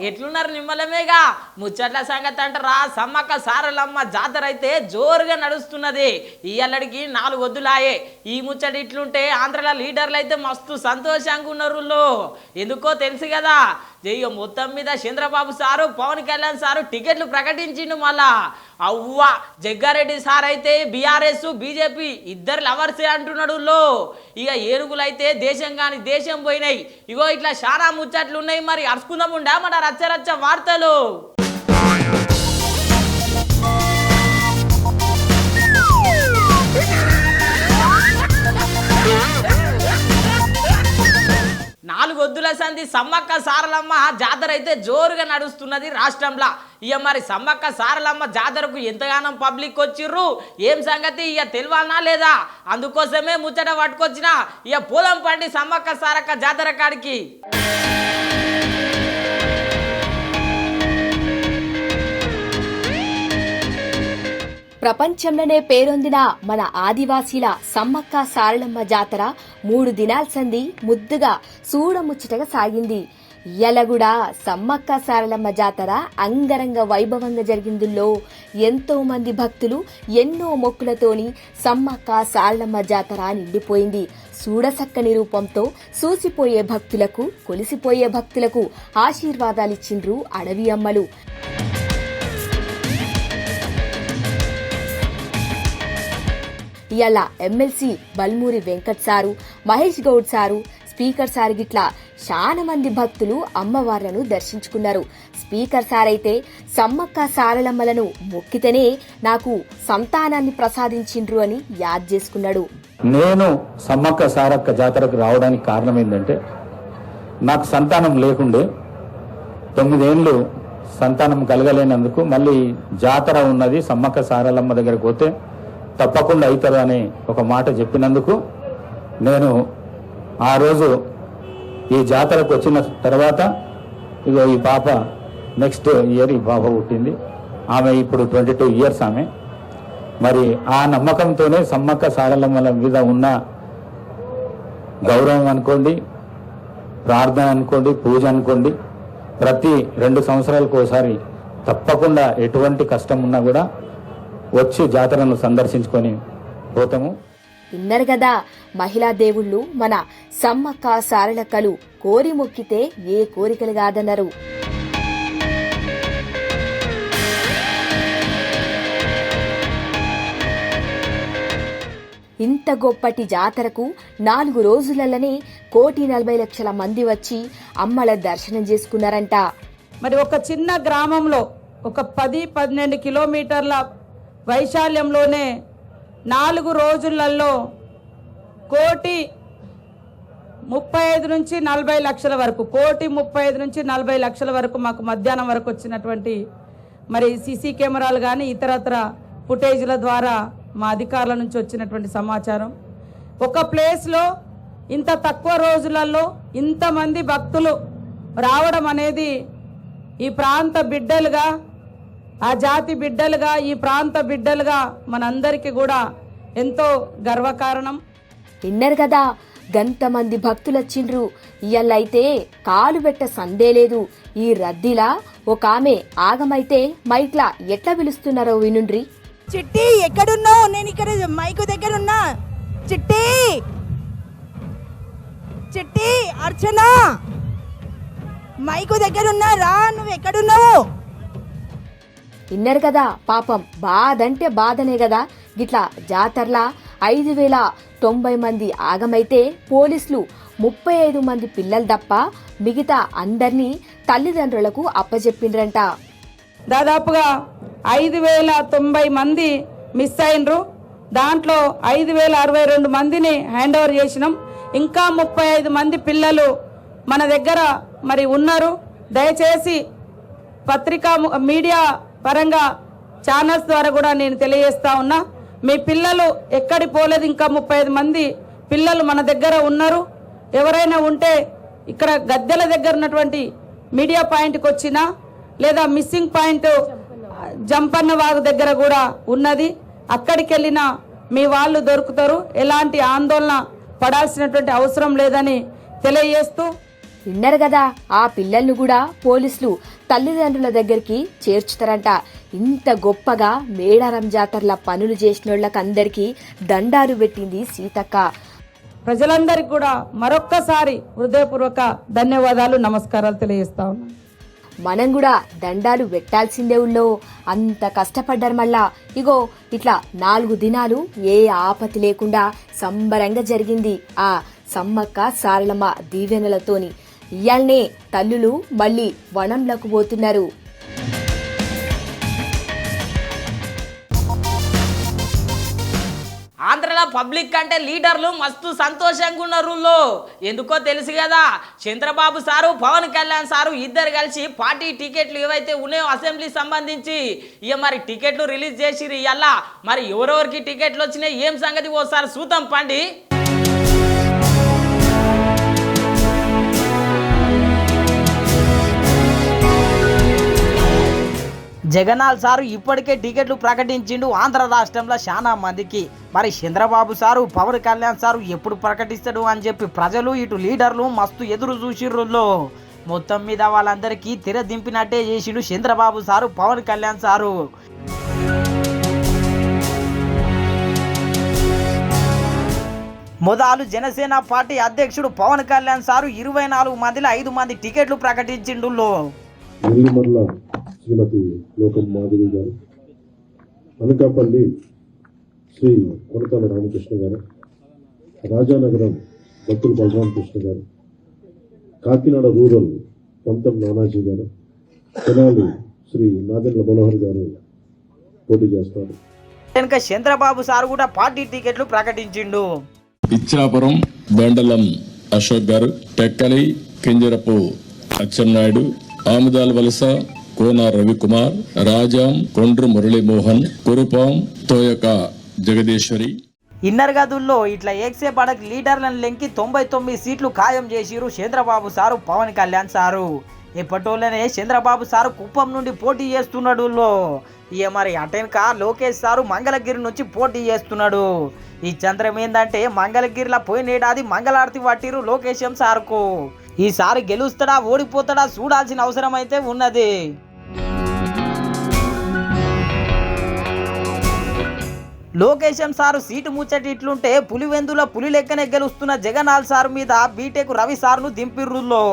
ఎట్లున్నారు నిమ్మలమేగా ముచ్చట్ల సంగతి అంటారా సమ్మక్క సారలమ్మ జాతర అయితే జోరుగా నడుస్తున్నది ఇయ్యల్లడికి 4 వద్దులాయే ఈ ముచ్చట ఇట్లుంటే ఆంధ్రలో లీడర్లు అయితే మస్తు సంతోషంగా ఉన్నారు ఎందుకో తెలుసు కదా ఇక మొత్తం మీద చంద్రబాబు సారు పవన్ కళ్యాణ్ సారు టికెట్లు ప్రకటించిండు మళ్ళా అవ్వ జగ్గారెడ్డి సార్ అయితే బీఆర్ఎస్ బీజేపీ ఇద్దరు లవర్సే అంటున్నాడు ఇక ఏనుగులైతే దేశం కాని దేశం పోయినాయి ఇగో ఇట్లా చాలా ముచ్చట్లు ఉన్నాయి మరి అరుచుకుందాం ఉండా మన రచ్చరచ్చ వార్తలు 4 వద్దుల సంధి సమ్మక్క సారలమ్మ జాతర అయితే జోరుగా నడుస్తున్నది రాష్ట్రంలో ఇక మరి సమ్మక్క సారలమ్మ జాతరకు ఎంతగానో పబ్లిక్ వచ్చిర్రు ఏం సంగతి ఇక తెలియాలనా లేదా అందుకోసమే ముచ్చట పట్టుకొచ్చిన ఇక పోదాం పండి సమ్మక్క సారక్క జాతర కాడికి ప్రపంచంలోనే పేరొందిన మన ఆదివాసీల సమ్మక్క సారలమ్మ జాతర 3 దినాల సంది ముద్దుగా చూడముచ్చటగా సాగింది. ఇయ్యాల సమ్మక్క సారలమ్మ జాతర అంగరంగ వైభవంగా జరిగిందిలో ఎంతో మంది భక్తులు ఎన్నో మొక్కులతోని సమ్మక్క సారలమ్మ జాతర నిండిపోయింది. చూడసక్కని రూపంతో చూసిపోయే భక్తులకు కొలిసిపోయే భక్తులకు ఆశీర్వాదాలిచ్చిండ్రు అడవి అమ్మలు. ఇయాల MLC Balmuri Venkat sir, Mahesh Goud sir, speaker sir గిట్లా చాలా మంది భక్తులు అమ్మవార్లను దర్శించుకున్నారు. స్పీకర్ సార్ అయితే సమ్మక్క సారలమ్మలను మొక్కితేనే నాకు సంతానాన్ని ప్రసాదించిండ్రు అని యాద్ చేసుకున్నాడు. నేను సమ్మక్క సారక్క జాతరకు రావడానికి కారణం ఏంటంటే నాకు సంతానం లేకుండే 9 ఏళ్ళు సంతానం కలగలేనందుకు మళ్ళీ జాతర ఉన్నది సమ్మక్క సారలమ్మ దగ్గరకు పోతే తప్పకుండా అవుతుంది అని ఒక మాట చెప్పినందుకు నేను ఆ రోజు ఈ జాతరకు వచ్చిన తర్వాత ఇగో ఈ పాప నెక్స్ట్ ఇయర్ ఈ పాప పుట్టింది. ఆమె ఇప్పుడు 22 ఇయర్స్ ఆమె. మరి ఆ నమ్మకంతోనే సమ్మక్క సారలమ్మల మీద ఉన్న గౌరవం అనుకోండి, ప్రార్థన అనుకోండి, పూజ అనుకోండి, ప్రతి 2 సంవత్సరాలకు ఒకసారి తప్పకుండా ఎటువంటి కష్టం ఉన్నా కూడా వచ్చి జాతరను సందర్శించుకొని పోతాము. విన్నారు కదా మహిళా దేవుళ్ళు మన సమ్మక్క సారలక్కలు కోరి మొక్కితే ఏ కోరికలు కాదన్నారు. ఇంత గొప్పటి జాతరకు 4 రోజులలోనే 1,40,00,000 మంది వచ్చి అమ్మల దర్శనం చేసుకున్నారంట. మరి ఒక చిన్న గ్రామంలో ఒక 10-12 కిలోమీటర్ల వైశాల్యంలోనే 4 రోజులలో 1,35 నుంచి 40 లక్షల వరకు 1,35 నుంచి 40 లక్షల వరకు మాకు మధ్యాహ్నం వరకు వచ్చినటువంటి మరి సీసీ కెమెరాలు కానీ ఇతరత్ర ఫుటేజ్ల ద్వారా మా అధికారుల నుంచి వచ్చినటువంటి సమాచారం. ఒక ప్లేస్లో ఇంత తక్కువ రోజులలో ఇంతమంది భక్తులు రావడం అనేది ఈ ప్రాంత బిడ్డలుగా, ఆ జాతి బిడ్డలుగా, ఈ ప్రాంత బిడ్డలుగా మనందరికీ కూడా ఎంతో గర్వకారణం. విన్నారు కదా గంతమంది భక్తులొచ్చిండ్రు. ఇయ్యాలైతే కాలు పెట్ట సందే లేదు. ఈ రద్దీలా ఒక ఆమె ఆగమైతే మైక్లా ఎట్లా పిలుస్తున్నారో వినుండ్రి. చిట్టి ఎక్కడున్నావు? నేను ఇక్కడ మైకు దగ్గర ఉన్నా. చిట్టి చిట్టి అర్చన మైకు దగ్గర ఉన్నా, రా, నువ్వు ఎక్కడున్నావు? విన్నారు కదా పాపం బాధంటే బాధనే కదా. గిట్లా జాతరలా 5,090 మంది ఆగమైతే పోలీసులు 35 మంది పిల్లలు తప్ప మిగతా అందర్నీ తల్లిదండ్రులకు అప్పచెప్పిండ్రంట. దాదాపుగా 5,090 మంది మిస్ అయినరు. దాంట్లో 5,062 మందిని హ్యాండ్ ఓవర్ చేసినాం. ఇంకా 35 మంది పిల్లలు మన దగ్గర మరి ఉన్నారు. దయచేసి పత్రికా మీడియా పరంగా ఛానల్స్ ద్వారా కూడా నేను తెలియజేస్తా ఉన్నా, మీ పిల్లలు ఎక్కడి పోలేదు. ఇంకా 35 మంది పిల్లలు మన దగ్గర ఉన్నారు. ఎవరైనా ఉంటే ఇక్కడ గద్దెల దగ్గర ఉన్నటువంటి మీడియా పాయింట్కి వచ్చినా లేదా మిస్సింగ్ పాయింట్ జంపన్న వాగు దగ్గర కూడా ఉన్నది, అక్కడికి వెళ్ళినా మీ వాళ్ళు దొరుకుతారు. ఎలాంటి ఆందోళన పడాల్సినటువంటి అవసరం లేదని తెలియజేస్తూ విన్నారు కదా, ఆ పిల్లల్ని కూడా పోలీసులు తల్లిదండ్రుల దగ్గరికి చేర్చుతారంట. ఇంత గొప్పగా మేడారం జాతరల పనులు చేసినోళ్ళకందరికీ దండాలు పెట్టింది సీతక్క. ప్రజలందరికీ కూడా మరొక్కసారి హృదయపూర్వక ధన్యవాదాలు, నమస్కారాలు తెలియజేస్తా ఉన్నాను. మనం కూడా దండాలు పెట్టాల్సిందే. ఊళ్ళో అంత కష్టపడ్డారు. మళ్ళా ఇగో ఇట్లా 4 దినాలు ఏ ఆపతి లేకుండా సంబరంగా జరిగింది ఆ సమ్మక్క సారలమ్మ దీవెనలతోని. ఇయాల్నే తల్లులు మళ్ళీ వనంలోకి పోతున్నారు. ఆంధ్రలో పబ్లిక్ కంటే లీడర్లు మస్తు సంతోషంగా ఉన్నారు. ఎందుకో తెలుసు కదా, చంద్రబాబు సారు పవన్ కళ్యాణ్ సారు ఇద్దరు కలిసి పార్టీ టికెట్లు ఏవైతే ఉన్నాయో అసెంబ్లీ సంబంధించి ఇక మరి టికెట్లు రిలీజ్ చేసిరు. ఇవాళ మరి ఎవరెవరికి టికెట్లు వచ్చినాయి ఏం సంగతి ఓసారి చూద్దాం పండి. జగన్నాథ్ సారు ఇప్పటికే టికెట్లు ప్రకటించిండు ఆంధ్ర రాష్ట్రంలో చాలా మందికి. మరి చంద్రబాబు సారు పవన్ కళ్యాణ్ సారు ఎప్పుడు ప్రకటిస్తాడు అని చెప్పి ప్రజలు ఇటు లీడర్లు మస్తు ఎదురు చూసిర్రుల్లో. మొత్తం మీద వాళ్ళందరికీ తెర దింపినట్టే చేసిండు చంద్రబాబు సారు పవన్ కళ్యాణ్ సారు. మొదలు జనసేన పార్టీ అధ్యక్షుడు పవన్ కళ్యాణ్ సారు 24 మందిలో 5 మంది టికెట్లు ప్రకటించిండు. శ్రీమతి లోకం మాధవి గారు, అనకాపల్లి శ్రీ కొనతాల రామకృష్ణ గారు, రాజానగరం భక్తులు బలరామ కృష్ణ గారు, కాకినాడ రూరల్ పంతం నానాజీ గారు, తెనాలి శ్రీ నాదెండ్ల మనోహర్ గారు పోటీ చేస్తారు. వెనుక చంద్రబాబు సార్ కూడా పార్టీ టికెట్లు ప్రకటించిండు. ఇచ్చాపురం బెండలం అశోక్ గారు, టెక్కలి కింజరపు అచ్చెన్నాయుడు, ఆముదాల వలస కోన రవికుమార్, రాజాం కొండ్రు మురళీమోహన్, కురుపాం తోయక జగదీశ్వరి. ఇన్నర్ గదుల్లో ఇట్లా ఏక్సే పడక లీడర్లను లెంకి 99 సీట్లు ఖాయం చేసిరు చంద్రబాబు సారు పవన్ కళ్యాణ్ సారు. ఎప్పటోళ్ళనే చంద్రబాబు సారు కుప్పం నుండి పోటీ చేస్తున్నాడు. ఇక మరి అటెనక లోకేష్ సారు మంగళగిరి నుంచి పోటీ చేస్తున్నాడు. ఈ చంద్రం ఏందంటే మంగళగిరిలో పోయినేడాది మంగళారతి పట్టిరు లోకేశం సార్కు. ఈసారి గెలుస్తాడా ఓడిపోతాడా చూడాల్సిన అవసరం అయితే ఉన్నది. లోకేశం సారు సీటు ముచ్చటి ఇట్లుంటే పులివెందుల పులి లెక్కనే గెలుస్తున్న జగన్నాథ్ సార్ మీద బీటెక్ రవి సార్ను దింపిర్రుల్లో.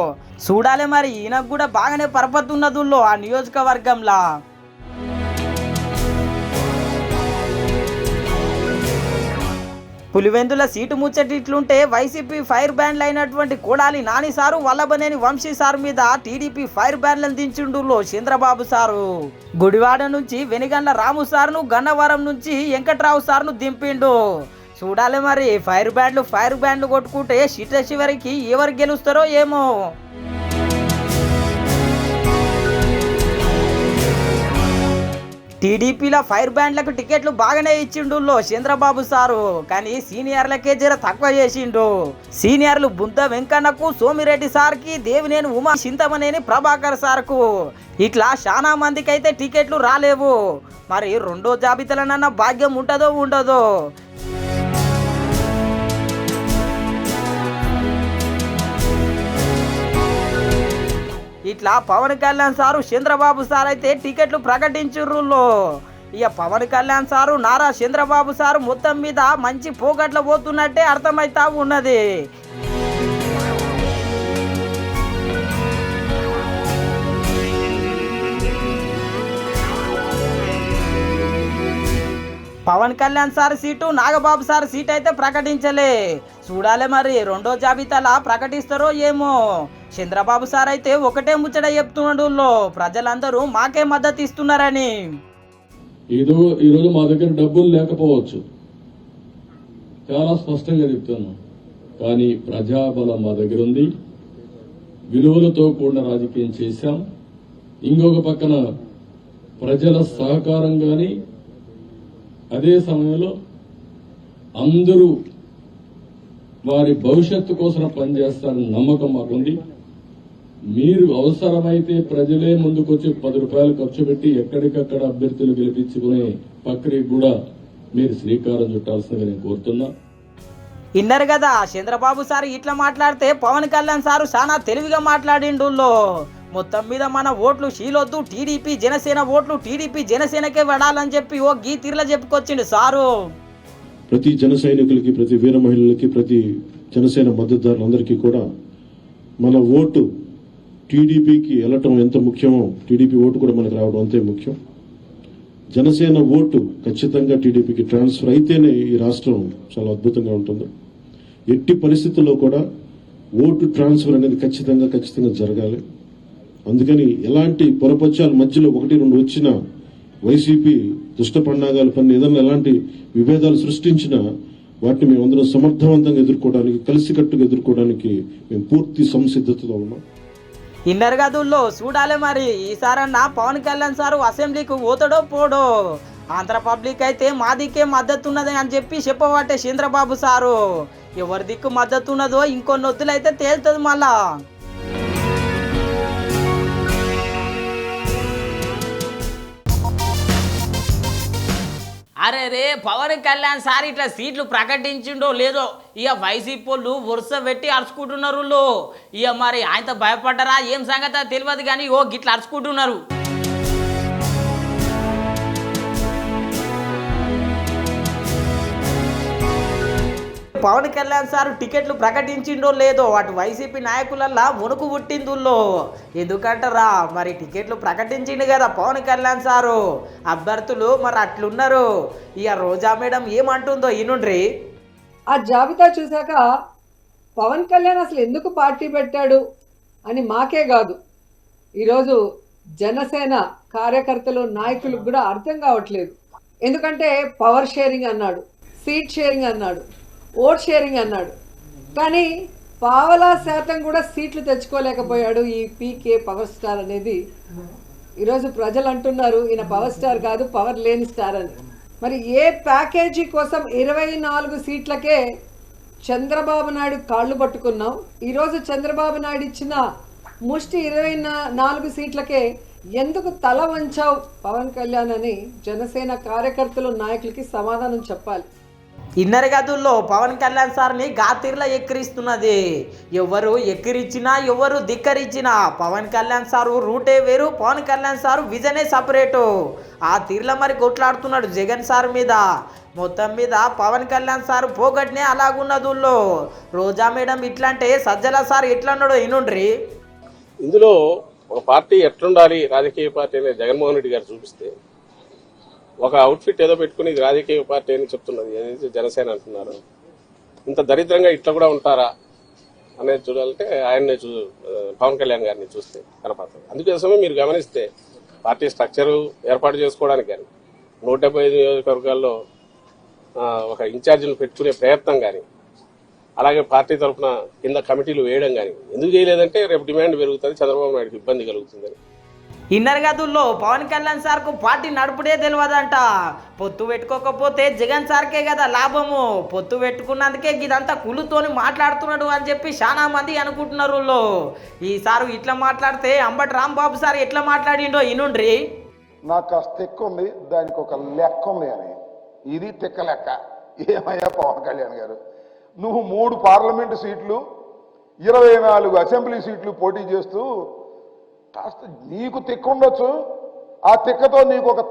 చూడాలి మరి ఈయనకు కూడా బాగానే పరపతున్నదుల్లో ఆ నియోజకవర్గంలా. పులివెందుల సీటు ముచ్చటి ఇట్లుంటే వైసీపీ ఫైర్ బ్యాండ్లు అయినటువంటి కోడాలి నాని సారు వల్లభనేని వంశీ సార్ మీద టీడీపీ ఫైర్ బ్యాండ్లను దించిండు చంద్రబాబు సారు. గుడివాడ నుంచి వెనిగండ్ల రాము సార్ను, గన్నవరం నుంచి వెంకట్రావు సార్ను దింపిండు. చూడాలి మరి ఫైర్ బ్యాండ్లు కొట్టుకుంటే చివరికి ఎవరు గెలుస్తారో ఏమో. టీడీపీలో ఫైర్ బ్యాండ్లకు టికెట్లు బాగానే ఇచ్చిండు చంద్రబాబు సారు. కానీ సీనియర్లకే జర తక్కువ చేసిండు. సీనియర్లు బుంత వెంకన్నకు, సోమిరెడ్డి సార్కి, దేవినేని ఉమా, చింతమనేని ప్రభాకర్ సార్కు ఇట్లా చాలా మందికి అయితే టికెట్లు రాలేవు. మరి రెండో జాబితాలనన్నా భాగ్యం ఉంటుందో ఉండదో. ఇట్లా పవన్ కళ్యాణ్ సారు చంద్రబాబు సార్ అయితే టికెట్లు ప్రకటించుర్రు. ఇక పవన్ కళ్యాణ్ సారు నారా చంద్రబాబు సారు మొత్తం మీద మంచి పోగట్ల పోతున్నట్టే అర్థమైతా ఉన్నది. Pawan Kalyan sir seat, Nagababu sir seat అయితే ప్రకటించలే. చూడాలి మరి రెండో జాబితాలా ప్రకటిస్తారో ఏమో. చంద్రబాబు సార్ అయితే ఒకటే ముచ్చట చెప్తున్నాడు, ప్రజలందరూ మాకే మద్దతు ఇస్తున్నారని. ఈరోజు మా దగ్గర డబ్బులు లేకపోవచ్చు, చాలా స్పష్టంగా చెప్తున్నాను. కానీ ప్రజాబలం మా దగ్గర ఉంది, విలువలతో కూడిన రాజకీయం చేశాం. ఇంకొక పక్కన ప్రజల సహకారం గాని, అదే సమయంలో అందరూ వారి భవిష్యత్తు కోసం పనిచేస్తారని నమ్మకం మాకుంది. మీరు అవసరమైతే ప్రజలే ముందుకొచ్చి 10 రూపాయలు ఖర్చు పెట్టి ఎక్కడికక్కడ అభ్యర్థులు గెలిపించుకునే ప్రక్రియ కూడా మీరు శ్రీకారం చుట్టాల్సిందిగా నేను కోరుతున్నా. ఇన్నరు కదా చంద్రబాబు సార్ ఇట్లా మాట్లాడితే పవన్ కళ్యాణ్ సారు చాలా తెలివిగా మాట్లాడిండుల్లో. మొత్తం మీద మన ఓట్లు షీలొద్దు, టీడీపీ జనసేన ఓట్లు టీడీపీ జనసేనకే పడాలని చెప్పి ఓ గీ తీర్లా చెప్పుకొచ్చిండు సారు. ప్రతి జన సైనికులకి, ప్రతి వీర మహిళలకి, ప్రతి జనసేన మద్దతుదారులందరికీ కూడా మన ఓటు టీడీపీకి వెళ్ళటం ఎంత ముఖ్యమో టీడీపీ ఓటు కూడా మనకు రావడం అంతే ముఖ్యం. జనసేన ఓటు ఖచ్చితంగా టీడీపీకి ట్రాన్స్ఫర్ అయితేనే ఈ రాష్ట్రం చాలా అద్భుతంగా ఉంటుంది. ఎట్టి పరిస్థితుల్లో కూడా ఓటు ట్రాన్స్ఫర్ అనేది ఖచ్చితంగా జరగాలి. అందుకని ఎలాంటి పొరపచ్చాల మధ్యలో 1-2 వచ్చిన వైసీపీ దుష్ట పన్నాగాల పని ఏదైనా ఎలాంటి విభేదాలు సృష్టించినా వాటిని మేమందరం సమర్థవంతంగా ఎదుర్కోవడానికి, కలిసికట్టుగా ఎదుర్కోవడానికి మేము పూర్తి సంసిద్ధతతో ఉన్నాం. ఇన్నర్ గదుల్లో చూడాలి మరి ఈసారన్నా పవన్ కళ్యాణ్ సారు అసెంబ్లీకి పోతాడో పోడో. ఆంధ్ర పబ్లిక్ అయితే మా దిక్కే మద్దతు ఉన్నది అని చెప్పి చెప్పబట్టే చంద్రబాబు సారు. ఎవరి దిక్కు మద్దతు ఉన్నదో ఇంకొన్ని వద్దులైతే తేలుతుంది మళ్ళా. అరే రే పవన్ కళ్యాణ్ సార్ ఇట్లా సీట్లు ప్రకటించిండో లేదో ఇక వైసీపీ వాళ్ళు వరుస పెట్టి అరుచుకుంటున్నారు. ఇక మరి ఆయనతో భయపడ్డారా ఏం సంగతి తెలియదు కానీ ఓ గిట్లా అరుచుకుంటున్నారు. పవన్ కళ్యాణ్ సార్ టికెట్లు ప్రకటించిండో లేదో అటు వైసీపీ నాయకులల్లా వణుకు పుట్టిందుల్లో. ఎందుకంటారా మరి టికెట్లు ప్రకటించిండు కదా పవన్ కళ్యాణ్ సారు, అభ్యర్థులు మరి అట్లున్నారు. ఇక రోజా మేడం ఏమంటుందో ఈనుండ్రి. ఆ జాబితా చూశాక పవన్ కళ్యాణ్ అసలు ఎందుకు పార్టీ పెట్టాడు అని మాకే కాదు, ఈరోజు జనసేన కార్యకర్తలు నాయకులకు కూడా అర్థం కావట్లేదు. ఎందుకంటే పవర్ షేరింగ్ అన్నాడు, సీట్ షేరింగ్ అన్నాడు, ఓట్ షేరింగ్ అన్నాడు, కానీ పావలా శాతం కూడా సీట్లు తెచ్చుకోలేకపోయాడు ఈ పీకే పవర్ స్టార్ అనేది. ఈరోజు ప్రజలు అంటున్నారు ఈయన పవర్ స్టార్ కాదు, పవర్ లేని స్టార్ అని. మరి ఏ ప్యాకేజీ కోసం 24 సీట్లకే చంద్రబాబు నాయుడు కాళ్ళు పట్టుకున్నాం. ఈరోజు చంద్రబాబు నాయుడు ఇచ్చిన ముష్టి 24 సీట్లకే ఎందుకు తల వంచావు పవన్ కళ్యాణ్ అని జనసేన కార్యకర్తలు నాయకులకి సమాధానం చెప్పాలి. ఇన్నర్ గదుల్లో పవన్ కళ్యాణ్ సార్ని గాతీర్లా ఎక్కిరిస్తున్నది. ఎవరు ఎక్కిరిచ్చినా ఎవరు ధిక్కరిచ్చినా పవన్ కళ్యాణ్ సారు రూటే వేరు, పవన్ కళ్యాణ్ సారు విజనే సపరేటు. ఆ తీర్లా మరి కొట్లాడుతున్నాడు జగన్ సార్ మీద. మొత్తం మీద పవన్ కళ్యాణ్ సార్ పోగొట్టినే అలాగున్నదుల్లో. రోజా మేడం ఇట్లంటే సజ్జల సార్ ఎట్లన్నాడో ఇనుండ్రి. ఇందులో ఒక పార్టీ ఎట్లుండాలి రాజకీయ పార్టీ అనేది జగన్మోహన్ రెడ్డి గారు చూపిస్తే, ఒక అవుట్ఫిట్ ఏదో పెట్టుకుని ఇది రాజకీయ పార్టీ అని చెప్తున్నది ఏదైతే జనసేన అంటున్నారు. ఇంత దరిద్రంగా ఇట్లా కూడా ఉంటారా అనేది చూడాలంటే ఆయన్ని పవన్ కళ్యాణ్ గారిని చూస్తే కనపడుతుంది. అందుకోసమే మీరు గమనిస్తే పార్టీ స్ట్రక్చరు ఏర్పాటు చేసుకోవడానికి కానీ 175 నియోజకవర్గాల్లో ఒక ఇన్ఛార్జీలు పెట్టుకునే ప్రయత్నం కానీ, అలాగే పార్టీ తరఫున కింద కమిటీలు వేయడం కానీ ఎందుకు చేయలేదంటే రేపు డిమాండ్ పెరుగుతుంది, చంద్రబాబు నాయుడుకి ఇబ్బంది కలుగుతుందని. ఇన్నర్ గదుల్లో పవన్ కళ్యాణ్ సార్కు పార్టీ నడుపుడే తెలియదంట. పొత్తు పెట్టుకోకపోతే జగన్ సార్కే కదా లాభము, పొత్తు పెట్టుకున్నందుకే ఇదంతా కులుతోని మాట్లాడుతున్నాడు అని చెప్పి చాలా మంది అనుకుంటున్నారు. ఈసారి ఇట్లా మాట్లాడితే అంబటి రాంబాబు సార్ ఎట్లా మాట్లాడిండో ఇనుండ్రి. నాకు ఆ తిక్క ఉంది, దానికి ఒక లెక్క ఉంది అని. ఇది తిక్క లెక్క. ఏమయ్యా పవన్ కళ్యాణ్ గారు, నువ్వు 3 పార్లమెంటు సీట్లు 24 అసెంబ్లీ సీట్లు పోటీ చేస్తూ కాస్త నీకు తిక్క ఉండొచ్చు, ఆ తిక్కతో నీకు ఒక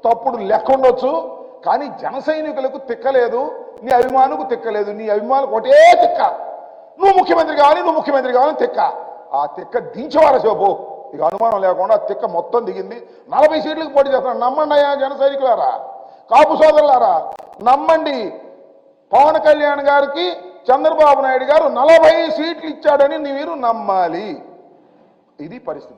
తప్పుడు లెక్క ఉండొచ్చు, కానీ జన సైనికులకు తిక్కలేదు, నీ అభిమానుకు తిక్కలేదు. నీ అభిమానులకు ఒకటే తిక్క, నువ్వు ముఖ్యమంత్రి కావాలి తిక్క. ఆ తిక్క దించేవారా శోభు, ఇక అనుమానం లేకుండా ఆ తిక్క మొత్తం దిగింది. 40 సీట్లకు పోటీ చేస్తున్నాడు. నమ్మండి అయ్యా జన సైనికులారా, కాపు సోదరులారా, నమ్మండి. పవన్ కళ్యాణ్ గారికి చంద్రబాబు నాయుడు గారు 40 సీట్లు ఇచ్చాడని మీరు నమ్మాలి. ఇది పరిస్థితి.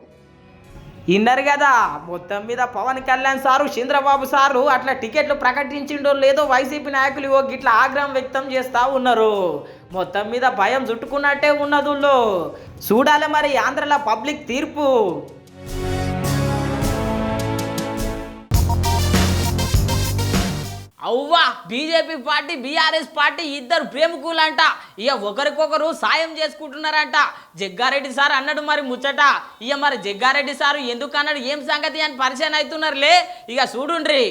ఇన్నర్ కదా మొత్తం మీద పవన్ కళ్యాణ్ సారు చంద్రబాబు సారు అట్లా టికెట్లు ప్రకటించిండో లేదో వైసీపీ నాయకులు గిట్లా ఆగ్రహం వ్యక్తం చేస్తూ ఉన్నారు. మొత్తం మీద భయం చుట్టుకున్నట్టే ఉన్నదుల్లో. చూడాలి మరి ఆంధ్రలో పబ్లిక్ తీర్పు. అవ్వా బీజేపీ పార్టీ బీఆర్ఎస్ పార్టీ ఇద్దరు ప్రేమికులంట. ఇక ఒకరికొకరు సాయం చేసుకుంటున్నారంట. జగ్గారెడ్డి సార్ అన్నాడు మరి ముచ్చట. ఇక మరి జగ్గారెడ్డి సారు ఎందుకు అన్నాడు ఏం సంగతి అని పరిచయం అవుతున్నారులే. ఇక చూడుండ్రి.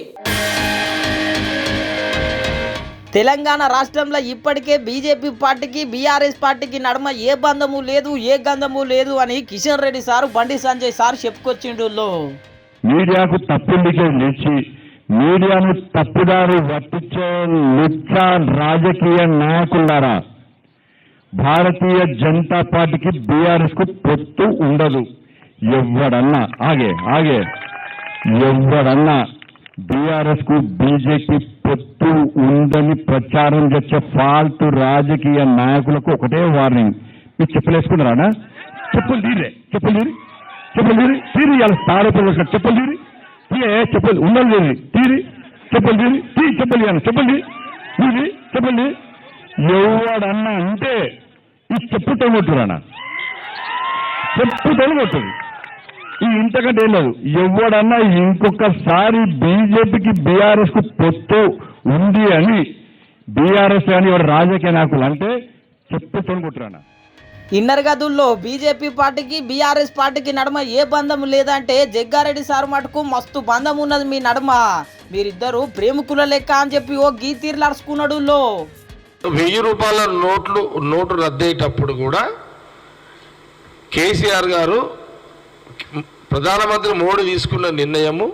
తెలంగాణ రాష్ట్రంలో ఇప్పటికే బీజేపీ పార్టీకి బీఆర్ఎస్ పార్టీకి నడుమ ఏ బంధము లేదు ఏ గంధము లేదు అని కిషన్ రెడ్డి సారు బండి సంజయ్ సార్ చెప్పుకొచ్చిండు. మీడియాకు తప్పుడికే నిలిచి మీడియాను తప్పుదారి పట్టించే లుచ్చ రాజకీయ నాయకులారా, భారతీయ జనతా పార్టీకి బీఆర్ఎస్ కు పొత్తు ఉండదు. ఎవడన్నా బీఆర్ఎస్ కు బీజేపీ పొత్తు ఉందని ప్రచారం చేసే ఫాల్తు రాజకీయ నాయకులకు ఒకటే వార్నింగ్. మీరు చెప్పలేసుకున్నారా? చెప్పులు తీరి ఇలా తారపల్లి చెప్పులు తీరి చెప్పులు ఉండదు తీరి చెప్పులు తీరి ఎవడన్నా అంటే ఈ చెప్పు తొలగొట్టురానా? చెప్పు తొలగొట్టుంది. ఈ ఇంతకంటే ఏం లేదు. ఎవడన్నా ఇంకొకసారి బీజేపీకి బీఆర్ఎస్ కు పొత్తు ఉంది అని బీఆర్ఎస్ అని ఎవరు రాజకీయ నాయకులు అంటే చెప్పు తొలగొట్టురానా? ఇన్నర్ గదుల్లో బీజేపీ పార్టీకి బీఆర్ఎస్ పార్టీకి నడుమ ఏ బంధం లేదంటే జగ్గారెడ్డి సార్ మటుకు మస్తు బంధం ఉన్నది మీ నడుమ, మీరిద్దరు ప్రేమికుల లెక్క అని చెప్పి ఓ గీతీర్లాడుకున్నాడు. 1000 రూపాయల నోటు రద్దయ్యేటప్పుడు కూడా కేసీఆర్ గారు ప్రధానమంత్రి మోడీ తీసుకున్న నిర్ణయము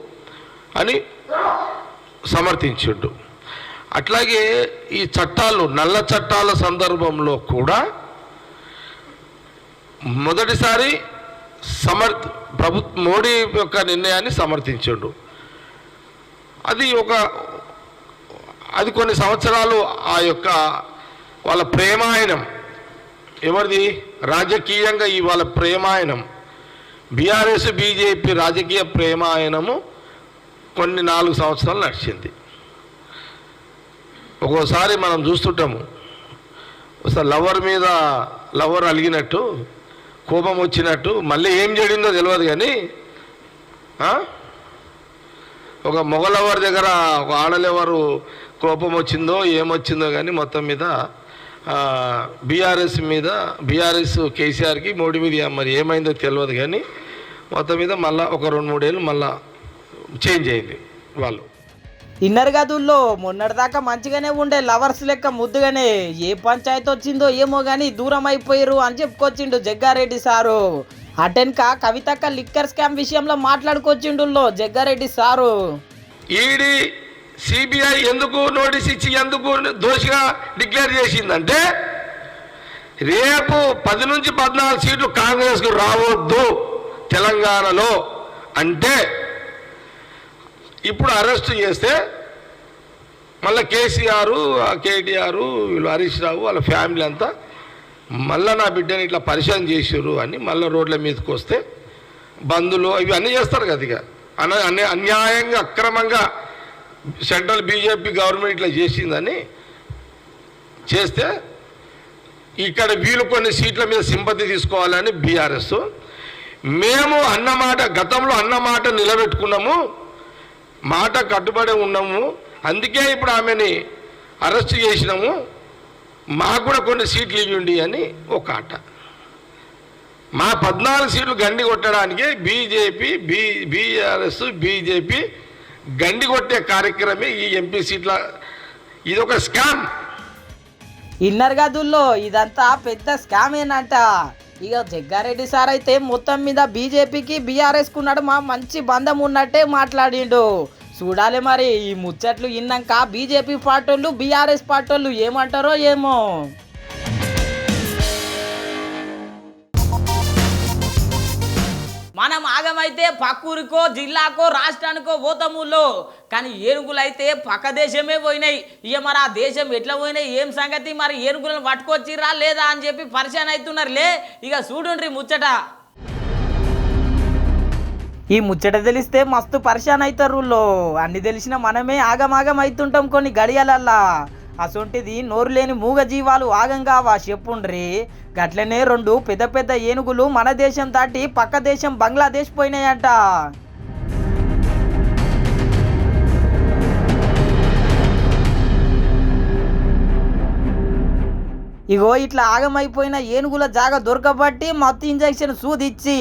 అని సమర్థించిండు. అట్లాగే ఈ చట్టాలు నల్ల చట్టాల సందర్భంలో కూడా మొదటిసారి మోడీ యొక్క నిర్ణయాన్ని సమర్థించాడు. అది కొన్ని సంవత్సరాలు ఆ యొక్క వాళ్ళ ప్రేమాయణం ఎవరిది రాజకీయంగా ఇవాళ ప్రేమాయణం బీఆర్ఎస్ బీజేపీ రాజకీయ ప్రేమాయణము కొన్ని 4 సంవత్సరాలు నడిచింది. ఒక్కోసారి మనం చూస్తుంటాము, లవర్ మీద లవర్ అలిగినట్టు కోపం వచ్చినట్టు మళ్ళీ ఏం జరిగిందో తెలియదు, కానీ ఒక మొగలవర్ దగ్గర ఒక ఆడలెవరు కోపం వచ్చిందో ఏమొచ్చిందో కానీ మొత్తం మీద బీఆర్ఎస్ కేసీఆర్కి మోడీ మీద మరి ఏమైందో తెలియదు, కానీ మొత్తం మీద మళ్ళీ ఒక 2-3 ఏళ్ళు మళ్ళా చేంజ్ అయింది వాళ్ళు. ఇన్నర్ గదుల్లో మొన్నటిదాకా మంచిగానే ఉండే లవర్స్ లెక్క ముద్దుగానే ఏ పంచాయతీ వచ్చిందో ఏమో కానీ దూరం అయిపోయారు అని చెప్పుకొచ్చిండు జగ్గారెడ్డి సారు. అటెన్క కవితక్క లిక్కర్ స్కామ్ విషయంలో మాట్లాడుకొచ్చిండు జగ్గారెడ్డి సారు. ఈడీ సిబిఐ ఎందుకు నోటీస్ ఇచ్చి ఎందుకు దోషిగా డిక్లేర్ చేసిందంటే రేపు 10 నుంచి 14 సీట్లు కాంగ్రెస్కు రావద్దు తెలంగాణలో అంటే ఇప్పుడు అరెస్ట్ చేస్తే మళ్ళీ కేసీఆర్ కేటీఆర్ వీళ్ళు హరీష్ రావు వాళ్ళ ఫ్యామిలీ అంతా మళ్ళీ నా బిడ్డని ఇట్లా పరిచయం చేసారు అని మళ్ళీ రోడ్ల మీదకి వస్తే బంధులు ఇవి అన్నీ చేస్తారు కదా. ఇక అన్యాయంగా అక్రమంగా సెంట్రల్ బీజేపీ గవర్నమెంట్ ఇట్లా చేసిందని చేస్తే ఇక్కడ వీళ్ళు కొన్ని సీట్ల మీద సింపతి తీసుకోవాలని బీఆర్ఎస్, మేము గతంలో అన్నమాట నిలబెట్టుకున్నాము, మాట కట్టుబడి ఉన్నాము, అందుకే ఇప్పుడు ఆమెని అరెస్ట్ చేసినాము, మాకు కూడా కొన్ని సీట్లు ఇవ్వండి అని ఒక ఆట. మా 14 సీట్లు గండి కొట్టడానికి బీఆర్ఎస్ బీజేపీ గండి కొట్టే కార్యక్రమే ఈ ఎంపీ సీట్ల. ఇది ఒక స్కామ్. ఇన్నర్ గదుల్లో ఇదంతా పెద్ద స్కామ్ ఏనంట. ఇక జగ్గారెడ్డి సార్ అయితే మొత్తం మీద బీజేపీకి బీఆర్ఎస్ కు నడుమ మంచి బంధం ఉన్నట్టే మాట్లాడిండు. చూడాలి మరి ఈ ముచ్చట్లు ఇన్నాక బీజేపీ పార్టీలు బీఆర్ఎస్ పార్టీలు ఏమంటారో ఏమో. మనం ఆగమైతే పక్కూరికో జిల్లాకో రాష్ట్రానికో పోతాములో, కానీ ఏనుగులైతే పక్క దేశమే పోయినాయి. ఇక మరి ఆ దేశం ఎట్లా పోయినాయి ఏం సంగతి, మరి ఏనుగులను పట్టుకొచ్చిరా లేదా అని చెప్పి పరిచయం అవుతున్నారులే. ఇక చూడుండ్రి ముచ్చట. ఈ ముచ్చట తెలిస్తే మస్తు పరిశాన్ అవుతారు. అన్ని తెలిసిన మనమే ఆగమాగం అవుతుంటాం కొన్ని గడియలల్లా. అసొంటిది నోరు లేని మూగ జీవాలు ఆగంగావా చెప్పుండ్రి. గట్లనే 2 పెద్ద పెద్ద ఏనుగులు మన దేశం దాటి పక్క దేశం బంగ్లాదేశ్ పోయినాయంట. ఇగో ఇట్లా ఆగమైపోయిన ఏనుగుల జాగ దొరకబట్టి మత్తు ఇంజెక్షన్ సూదిచ్చి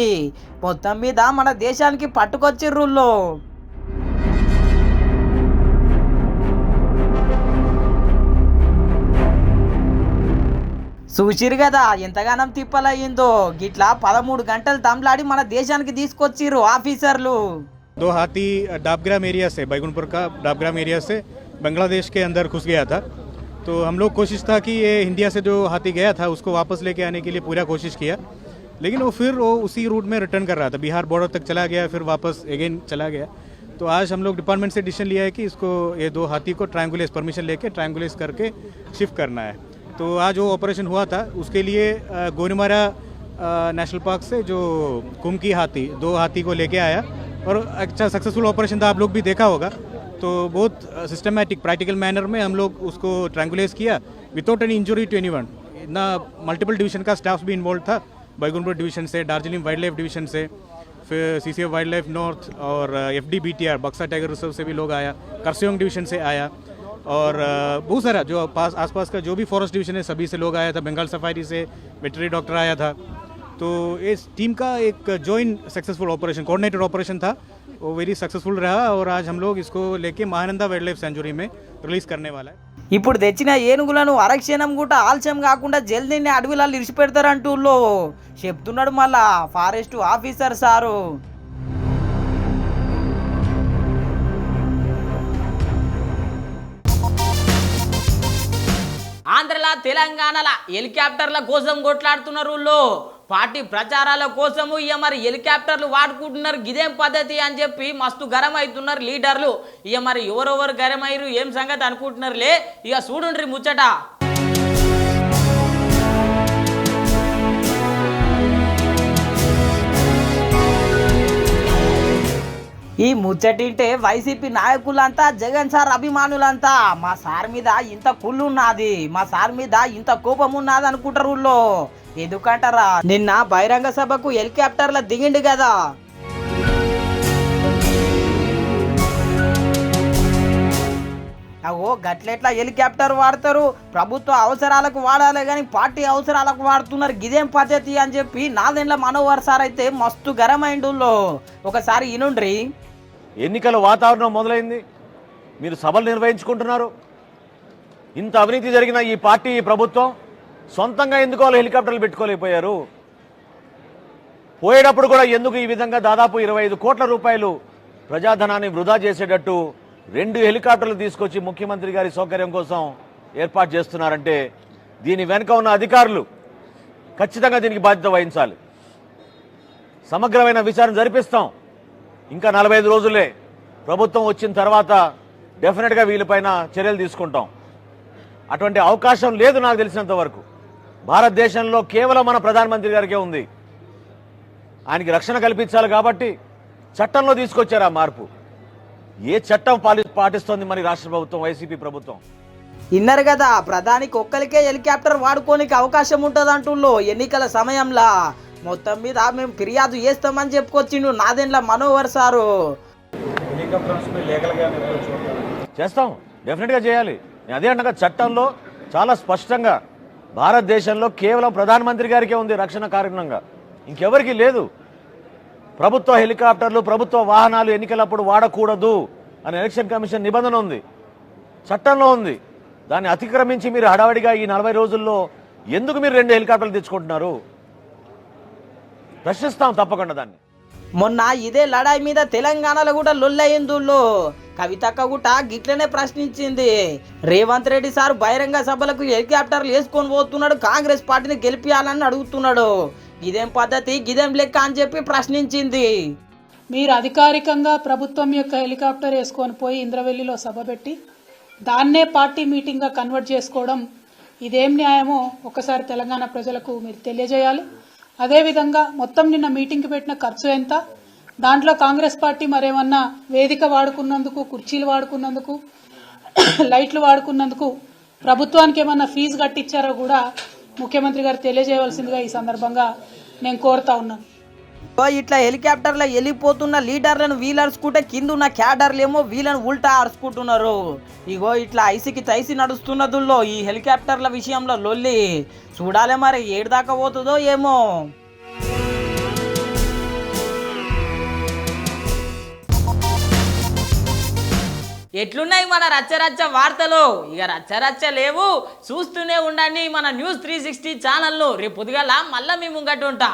మొత్తం మీద మన దేశానికి పట్టుకొచ్చిర్రుల్లో. చూసిరు కదా ఎంతగానం తిప్పలయ్యిందో గిట్లా 13 గంటలు తమ్లాడి మన దేశానికి తీసుకొచ్చిర్రు ఆఫీసర్లు. 2 हाथी डाबग्राम एरिया से, बैकुंठपुर का डाबग्राम एरिया से बांग्लादेश के अंदर घुस गया था। तो हम लोग कोशिश था कि ये इंडिया से जो हाथी गया था उसको वापस लेके आने के लिए पूरा कोशिश किया, लेकिन वो उसी रूट में रिटर्न कर रहा था, बिहार बॉर्डर तक चला गया, फिर वापस अगेन चला गया। तो आज हम लोग डिपार्टमेंट से डिसीजन लिया है कि इसको ये 2 हाथी को ट्रायंगुलेस परमिशन लेके ट्रायंगुलेस करके शिफ्ट करना है। तो आज वो ऑपरेशन हुआ था, उसके लिए गोरीमारा नेशनल पार्क से जो कुमकी हाथी 2 हाथी को लेके आया और अच्छा सक्सेसफुल ऑपरेशन था, आप लोग भी देखा होगा। तो बहुत सिस्टमैटिक प्रैक्टिकल मैनर में हम लोग उसको ट्रायंगुलेस किया without any injury to anyone. इतना मल्टीपल डिवीजन का स्टाफ भी इन्वॉल्व था, बैकुंठपुर डिवीजन से, दार्जिलिंग वाइल्ड लाइफ डिवीजन से, फिर CCF वाइल्ड लाइफ नॉर्थ और FD-BTR बक्सा टाइगर रिजर्व से भी लोग आया, करसियोंग डिवीजन से आया और बहुत सारा जो आसपास का जो भी फॉरेस्ट डिवीजन है सभी से लोग आया था, बंगाल सफारी से वेटरनरी डॉक्टर आया था। तो इस टीम का एक joint successful operation, coordinated operation था, वो वेरी सक्सेसफुल रहा और आज हम लोग इसको लेके महानंदा वाइल्ड लाइफ सेंचुरी में रिलीज करने वाला है। ఇప్పుడు తెచ్చిన ఏనుగులను అరక్షణం కూడా ఆలస్యం కాకుండా జల్దీనే అడవిలలో ఇడిచిపెడతారంటూ చెప్తున్నాడు మళ్ళా ఫారెస్ట్ ఆఫీసర్ సారు. ఆంధ్రలా తెలంగాణల హెలికాప్టర్ల కోసం కొట్లాడుతున్నారు. పార్టీ ప్రచారాల కోసము ఇక మరి హెలికాప్టర్లు వాడుకుంటున్నారు, గిదేం పద్ధతి అని చెప్పి మస్తు గరం అవుతున్నారు లీడర్లు. ఇక మరి ఎవరెవరు గరం అయ్యారు ఏం సంగతి అనుకుంటున్నారులే, ఇక చూడుండ్రి ముచ్చట. ఈ ముచ్చటింటే వైసీపీ నాయకులంతా జగన్ సార్ అభిమానులంతా మా సార్ మీద ఇంత కుళ్ళు ఉన్నది, మా సార్ మీద ఇంత కోపం ఉన్నది అనుకుంటారు. ఎందుకంటారా, నిన్న బహిరంగ సభకు హెలికాప్టర్ల దిగిండు కదా. అవో గట్లెట్లా హెలికాప్టర్ వాడతారు, ప్రభుత్వ అవసరాలకు వాడాలి కానీ పార్టీ అవసరాలకు వాడుతున్నారు, గిదేం పద్ధతి అని చెప్పి నాదెండ్ల మనోహర్ సార్ అయితే మస్తు గరమైండు. ఒకసారి ఇనుండ్రి. ఎన్నికల వాతావరణం మొదలైంది, మీరు సభలు నిర్వహించుకుంటున్నారు. ఇంత అవినీతి జరిగిన ఈ పార్టీ ఈ ప్రభుత్వం సొంతంగా ఎందుకు వాళ్ళు హెలికాప్టర్లు పెట్టుకోలేకపోయారు? పోయేటప్పుడు కూడా ఎందుకు ఈ విధంగా దాదాపు 25 కోట్ల రూపాయలు ప్రజాధనాన్ని వృధా చేసేటట్టు 2 హెలికాప్టర్లు తీసుకొచ్చి ముఖ్యమంత్రి గారి సౌకర్యం కోసం ఏర్పాటు చేస్తున్నారంటే దీని వెనుక ఉన్న అధికారులు ఖచ్చితంగా దీనికి బాధ్యత వహించాలి. సమగ్రమైన విచారణ జరిపిస్తాం. ఇంకా 45 రోజులే ప్రభుత్వం వచ్చిన తర్వాత డెఫినెట్గా వీళ్ళపైన చర్యలు తీసుకుంటాం. అటువంటి అవకాశం లేదు నాకు తెలిసినంత వరకు. భారతదేశంలో కేవలం మన ప్రధానమంత్రి గారికే ఉంది. ఆయనకి రక్షణ కల్పించాలి కాబట్టి చట్టంలో తీసుకొచ్చారు ఆ మార్పు. ఏ చట్టం పాటిస్తోంది మరి రాష్ట్ర ప్రభుత్వం, వైసీపీ ప్రభుత్వం? ఇన్నారు కదా, ప్రధానికి ఒక్కరికే హెలికాప్టర్ వాడుకోనికి అవకాశం ఉంటుంది అంటుల్లో ఎన్నికల సమయంలో. మొత్తం మీద మేము ఫిర్యాదు చేస్తామని చెప్పుకొచ్చిండు నాదెండ్ల మనోహర్ సారు. చేస్తాం, డెఫినెట్గా చేయాలి. అదే అంటగా చట్టంలో చాలా స్పష్టంగా భారతదేశంలో కేవలం ప్రధానమంత్రి గారికే ఉంది రక్షణ కారణంగా, ఇంకెవరికి లేదు. ప్రభుత్వ హెలికాప్టర్లు, ప్రభుత్వ వాహనాలు ఎన్నికలప్పుడు వాడకూడదు అని ఎలక్షన్ కమిషన్ నిబంధన ఉంది, చట్టంలో ఉంది. దాన్ని అతిక్రమించి మీరు హడావడిగా ఈ 40 రోజుల్లో ఎందుకు మీరు 2 హెలికాప్టర్లు తెచ్చుకుంటున్నారు? ప్రశ్నిస్తాం తప్పకుండా దాన్ని. మొన్న ఇదే లడాయి మీద తెలంగాణలో కూడా లొల్లయిందుల్లో కవితక్క కూడా గిట్లనే ప్రశ్నించింది. రేవంత్ రెడ్డి సార్ బహిరంగ సభలకు హెలికాప్టర్లు వేసుకొని పోతున్నాడు, కాంగ్రెస్ పార్టీని గెలిపియాలని అడుగుతున్నాడు, గిదేం పద్ధతి, గిదేం లెక్క అని చెప్పి ప్రశ్నించింది. మీరు అధికారికంగా ప్రభుత్వం యొక్క హెలికాప్టర్ వేసుకొని పోయి ఇంద్రవెల్లిలో సభ పెట్టి దాన్నే పార్టీ మీటింగ్గా కన్వర్ట్ చేసుకోవడం ఇదేం న్యాయమో ఒకసారి తెలంగాణ ప్రజలకు మీరు తెలియజేయాలి. అదేవిధంగా మొత్తం నిన్న మీటింగ్కి పెట్టిన ఖర్చు ఎంత, దాంట్లో కాంగ్రెస్ పార్టీ మరేమన్నా వేదిక వాడుకున్నందుకు, కుర్చీలు వాడుకున్నందుకు, లైట్లు వాడుకున్నందుకు ప్రభుత్వానికి ఏమన్నా ఫీజు కట్టించారో కూడా ముఖ్యమంత్రి గారు తెలియజేయవలసిందిగా ఈ సందర్భంగా నేను కోరుతా ఉన్నాను. ఇట్లా హెలికాప్టర్లో వెళ్ళిపోతున్న లీడర్లను వీళ్ళు అరుచుకుంటే కింద ఉన్న క్యాడర్లు ఏమో వీళ్ళని ఉల్టా అరుచుకుంటున్నారు. ఇగో ఇట్లా ఐసికి తైసి నడుస్తున్నదుల్లో ఈ హెలికాప్టర్ల విషయంలో లొల్లి. చూడాలి మరి ఏడు దాకా పోతుందో ఏమో. ఎట్లున్నాయి మన రచ్చరచ్చ వార్తలు? ఇక రచ్చరచ్చ లేవు, చూస్తూనే ఉండండి మన న్యూస్ 360 ఛానల్ను. రేపు పొద్దుగాల మళ్ళీ మీ ముంగట ఉంటా.